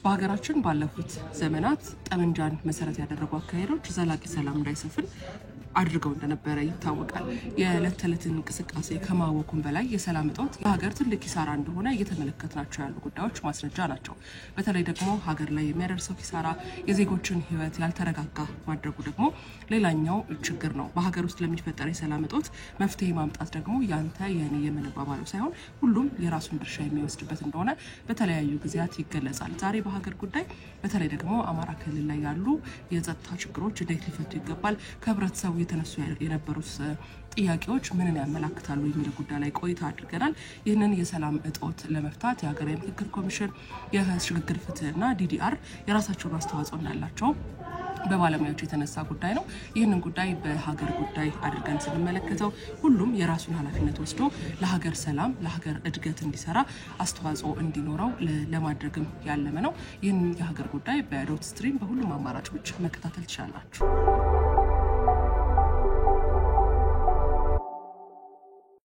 በሀገራችን ባለፉት ዘመናት ጠመንጃን መሰረት ያደረጉ አካሄዶች ዘላቂ ሰላም እንዳይሰፍን አድርገው እንደነበረ ይታወቃል። የዕለት ተዕለት እንቅስቃሴ ከማወኩም በላይ የሰላም እጦት ለሀገር ትልቅ ኪሳራ እንደሆነ እየተመለከትናቸው ያሉ ጉዳዮች ማስረጃ ናቸው። በተለይ ደግሞ ሀገር ላይ የሚያደርሰው ኪሳራ የዜጎችን ሕይወት ያልተረጋጋ ማድረጉ ደግሞ ሌላኛው ችግር ነው። በሀገር ውስጥ ለሚፈጠር የሰላም እጦት መፍትሄ ማምጣት ደግሞ ያንተ የኔ የምንባባለው ሳይሆን ሁሉም የራሱን ድርሻ የሚወስድበት እንደሆነ በተለያዩ ጊዜያት ይገለጻል። ዛሬ በሀገር ጉዳይ በተለይ ደግሞ አማራ ክልል ላይ ያሉ የጸጥታ ችግሮች እንዴት ሊፈቱ ይገባል፣ ከህብረተሰቡ የተነሱ የነበሩት ጥያቄዎች ምንን ያመላክታሉ የሚል ጉዳይ ላይ ቆይታ አድርገናል። ይህንን የሰላም እጦት ለመፍታት የሀገራዊ ምክክር ኮሚሽን፣ የሽግግር ፍትህና ዲዲአር የራሳቸውን አስተዋጽኦ እንዳላቸው በባለሙያዎች የተነሳ ጉዳይ ነው። ይህንን ጉዳይ በሀገር ጉዳይ አድርገን ስንመለከተው ሁሉም የራሱን ኃላፊነት ወስዶ ለሀገር ሰላም፣ ለሀገር እድገት እንዲሰራ አስተዋጽኦ እንዲኖረው ለማድረግም ያለመ ነው። ይህን የሀገር ጉዳይ በዶት ስትሪም በሁሉም አማራጮች መከታተል ትችላላችሁ።